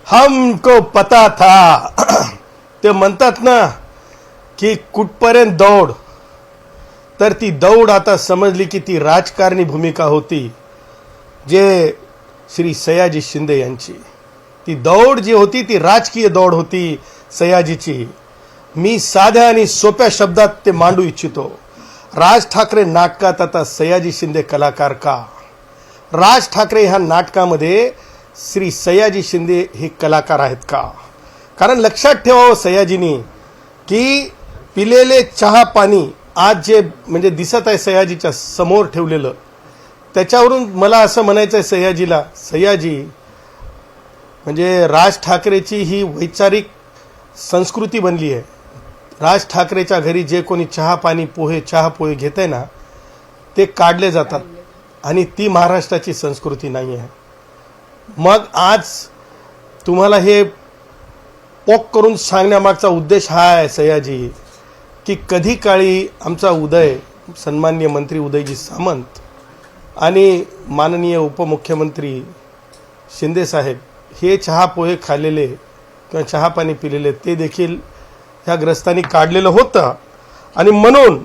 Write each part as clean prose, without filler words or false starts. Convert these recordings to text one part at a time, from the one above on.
हमको पता था ते म्हणतात ना की कुठपर्यंत दौड, तर ती दौड आता समजली की ती राजकारणी भूमिका होती जे श्री सयाजी शिंदे यांची. ती दौड जी होती ती राजकीय दौड होती सयाजीची. मी साध्या आणि सोप्या शब्दात ते मांडू इच्छितो. राज ठाकरे नाटकात आता सयाजी शिंदे कलाकार का? राज ठाकरे ह्या नाटकामध्ये श्री सयाजी शिंदे हे कलाकार आहेत का? कारण लक्षात ठेवावं सयाजीनी की पिलेले चहा पाणी आज जे म्हणजे दिसत आहे सयाजीच्या समोर ठेवलेलं, त्याच्यावरून मला असं म्हणायचं आहे सयाजीला, सयाजी म्हणजे राज ठाकरेची ही वैचारिक संस्कृती बनली आहे. राज ठाकरेच्या घरी जे कोणी चहा पोहे घेत आहे ना, ते काढले जातात आणि ती महाराष्ट्राची संस्कृती नाही आहे. मग आज तुम्हाला हे पोक करून सांगण्यामागचा उद्देश हा आहे सयाजी की कधी काळी आमचा उदय सन्माननीय मंत्री उदयजी सामंत आणि माननीय उपमुख्यमंत्री शिंदे साहेब हे चहा पोहे खाल्लेले किंवा चहा पाणी पिलेले ते देखील ह्या ग्रस्तांनी काढलेलं होतं. आणि म्हणून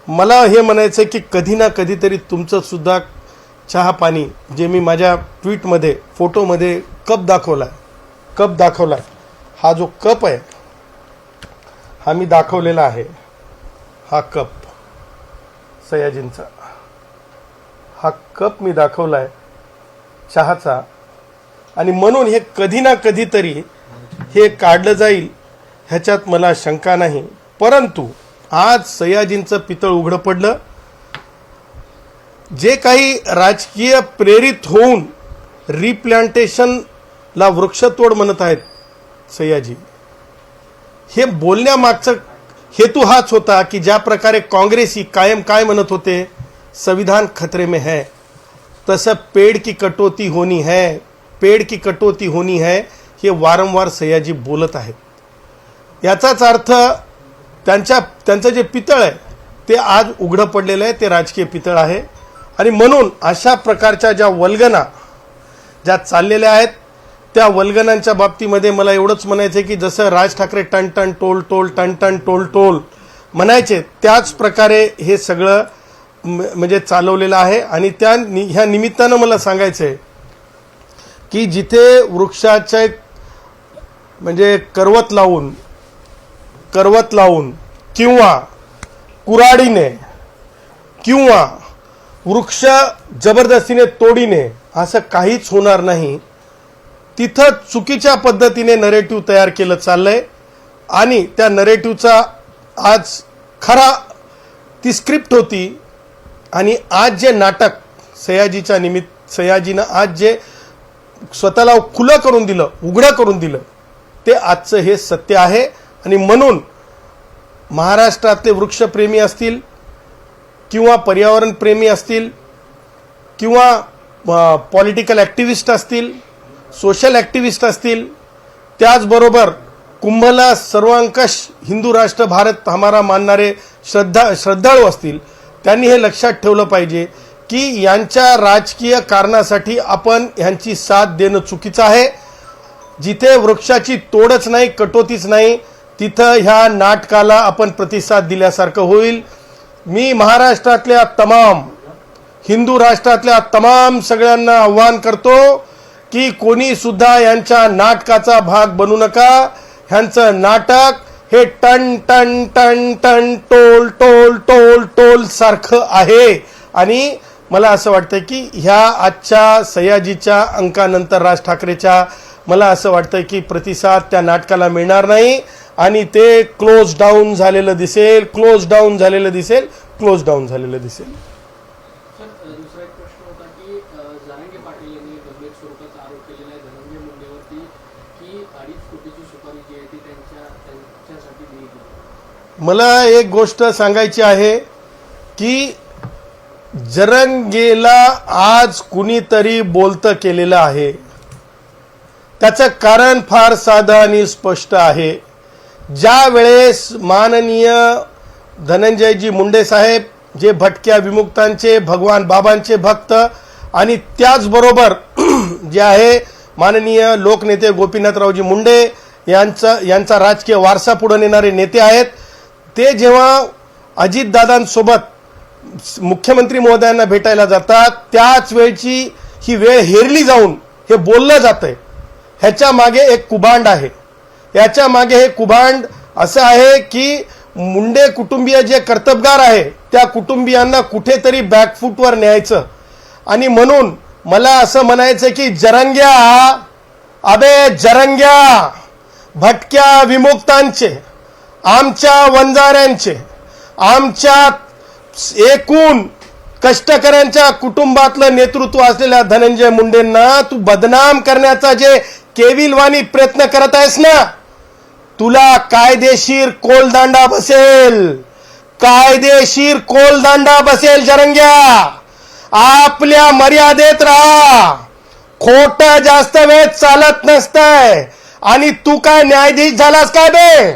मला हे म्हणायचं की कधी ना कधीतरी तुमचं सुद्धा चहा पाणी, जे मी माझ्या ट्विटमध्ये फोटोमध्ये कप दाखवलाय, हा जो कप आहे हा मी दाखवलेला आहे. हा कप सयाजींचा, हा कप मी दाखवलाय चहाचा. आणि म्हणून हे कधी ना कधीतरी हे काढलं जाईल ह्याच्यात मला शंका नाही. परंतु आज सयाजींचं पितळ उघडं पडलं. जे काही राजकीय प्रेरित होऊन रिप्लांटेशनला वृक्षतोड म्हणत आहेत सयाजी, हे बोलण्यामागचा हेतू हाच होता की ज्या प्रकारे काँग्रेसी कायम काय म्हणत होते, संविधान खतरे में है, तसं पेड़ की कटौती होनी है, हे वारंवार सयाजी बोलत आहेत. याचाच अर्थ त्यांचं जे पितळ आहे ते आज उघडं पडलेलं आहे, ते राजकीय पितळ आहे. आणि म्हणून अशा प्रकारच्या ज्या वल्गना ज्या चाललेल्या आहेत त्या वल्गनांच्या बाबतीमध्ये मला एवढंच म्हणायचं आहे की जसं राज ठाकरे टन टन टोल टोल म्हणायचे, त्याच प्रकारे हे सगळं म्हणजे चालवलेलं आहे. आणि ह्या निमित्तानं मला सांगायचं आहे की जिथे वृक्षाचे म्हणजे करवत लावून किंवा कुऱ्हाडीने किंवा वृक्ष जबरदस्तीने तोडीने असं काहीच होणार नाही, तिथं चुकीच्या पद्धतीने नरेटिव्ह तयार केलं चाललंय. आणि त्या नरेटिव्हचा आज खरा ती स्क्रिप्ट होती. आणि आज जे नाटक सयाजीनं आज जे स्वतःला खुलं करून दिलं, उघडं करून दिलं, ते आजचं हे सत्य आहे. आणि म्हणून महाराष्ट्रातले वृक्षप्रेमी असतील किंवा पर्यावरण प्रेमी असतील किंवा पॉलिटिकल ॲक्टिव्हिस्ट असतील, सोशल ॲक्टिव्हिस्ट असतील, त्याचबरोबर कुंभला सर्वंकष हिंदू राष्ट्र भारत हमारा मानणारे श्रद्धाळू असतील, त्यांनी हे लक्षात ठेवलं पाहिजे की यांच्या राजकीय कारणासाठी आपण ह्यांची साथ देणं चुकीचं आहे. जिथे वृक्षाची तोडच नाही, कटोतीच नाही, तिथं ह्या नाटकाला आपण प्रतिसाद दिल्यासारखं होईल. मी महाराष्ट्रातल्या तमाम हिंदू राष्ट्रातल्या तमाम सगळ्यांना आव्हान करतो की कोणी सुद्धा यांच्या नाटकाचा भाग बनू नका. ह्यांचं नाटक हे टन टन टन टन टोल टोल टोल टोल सारखं आहे. आणि मला असं वाटतं की ह्या आजच्या सयाजीच्या अंकानंतर राज ठाकरेच्या मला असं वाटतं की प्रतिसाद त्या नाटकाला मिळणार नाही आणि ते क्लोज डाऊन झालेलं दिसेल. सर, दुसरा एक प्रश्न होता की जरांगे पाटील यांनी गंभीर स्वरूपाचा आरोप केलेला आहे धनंजय मुंडेवरती की 2.5 कोटीची सुपारी जी आहे ती त्यांच्यासाठी दिली गेली. मला एक गोष्ट सांगायची आहे की जरंगेला आज कुणीतरी बोलतं केलेलं आहे. त्याचं कारण फार साधं आणि स्पष्ट आहे. ज्या वेळेस माननीय धनंजयजी मुंडे साहेब जे भटक्या विमुक्तांचे भगवान बाबांचे भक्त आणि त्याचबरोबर जे आहे माननीय लोकनेते गोपीनाथरावजी मुंडे यांचा राजकीय वारसा पुढे नेणारे नेते आहेत. ते जेव्हा अजितदादांसोबत मुख्यमंत्री महोदयांना भेटायला जातात त्याच वेळची ही वेळ हेरली जाऊन हे बोललं जातंय. ह्याच्या मागे एक कुभांड आहे. याच्या मागे हे कुभांड असं आहे की मुंडे कुटुंबीय जे कर्तबगार आहे त्या कुटुंबियांना कुठेतरी बॅकफूटवर न्यायचं. आणि म्हणून मला असं म्हणायचं की जरंग्या, अबे जरंग्या, भटक्या विमुक्तांचे, आमच्या वंजाऱ्यांचे, आमच्या एकूण कष्टकऱ्यांच्या कुटुंबातलं नेतृत्व असलेल्या धनंजय मुंडेंना तू बदनाम करण्याचा जे केविलवाणी प्रयत्न करत आहेस ना, तुला कायदेशीर कोलदांडा बसेल, कायदेशीर कोलदांडा बसेल. जरंग्या, आपल्या मर्यादेत राहा. खोट जास्त वेळ चालत नसतंय. आणि तू काय न्यायाधीश झालास काय बे?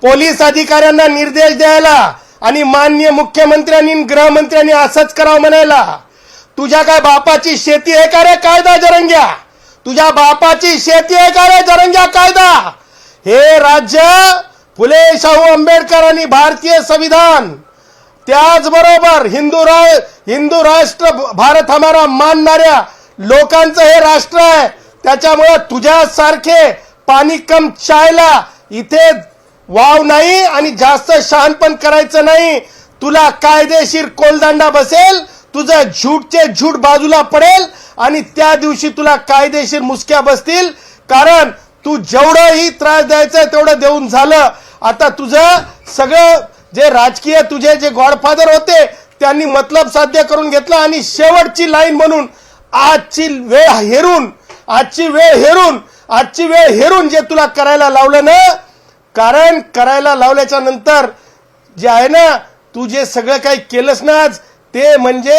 पोलीस अधिकाऱ्यांना निर्देश द्यायला आणि माननीय मुख्यमंत्र्यांनी गृहमंत्र्यांनी असंच करावं म्हणायला. तुझ्या काय बापाची शेती आहे का रे कायदा जरंग्या? तुझ्या बापाची शेती आहे का रे जरंग्या कायदा? हे राज्य फुले शाहू आंबेडकर आणि भारतीय संविधान त्याचबरोबर हिंदू राष्ट्र भारत हमारा मानणाऱ्या लोकांचं हे राष्ट्र आहे. त्याच्यामुळे तुझ्यासारखे पाणी कम चायला इथे वाव नाही आणि जास्त शहाणपण करायचं नाही. तुला कायदेशीर कोलदांडा बसेल, तुझं झूटचे झूट बाजूला पडेल आणि त्या दिवशी तुला कायदेशीर मुसक्या बसतील. कारण तू जेवढंही त्रास द्यायचं तेवढं देऊन झालं. आता तुझं सगळं जे राजकीय तुझे जे गॉडफादर होते त्यांनी मतलब साध्य करून घेतलं आणि शेवटची लाईन म्हणून आजची वेळ हेरून जे तुला करायला लावलं ना, कारण करायला लावल्याच्या नंतर जे आहे ना, तू जे सगळं काही केलंस ना आज, ते म्हणजे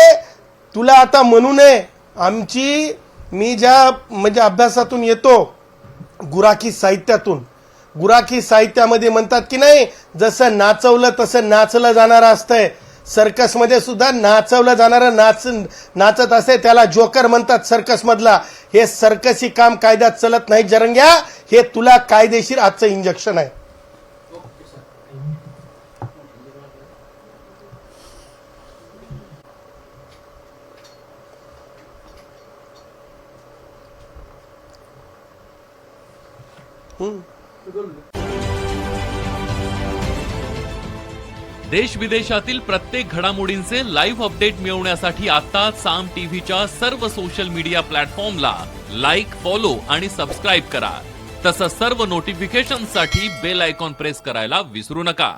तुला आता म्हणू नये. मी ज्या म्हणजे अभ्यासातून येतो, गुराखी साहित्यामध्ये म्हणतात की नाही, जसं नाचवलं तसं नाचलं जाणारं असतंय. सर्कसमध्ये सुद्धा नाचवलं जाणारं नाचत असते, त्याला जोकर म्हणतात सर्कस मधला. हे सर्कसी काम कायद्यात चलत नाही जरंग्या. हे तुला कायदेशीर आजचं इंजेक्शन आहे. देश विदेशातील प्रत्येक घडामोडींचे लाईव्ह अपडेट मिळवण्यासाठी आता साम टीव्हीच्या सर्व सोशल मीडिया प्लॅटफॉर्मला लाईक, फॉलो आणि सबस्क्राईब करा. तसंच सर्व नोटिफिकेशनसाठी बेल आयकॉन प्रेस करायला विसरू नका.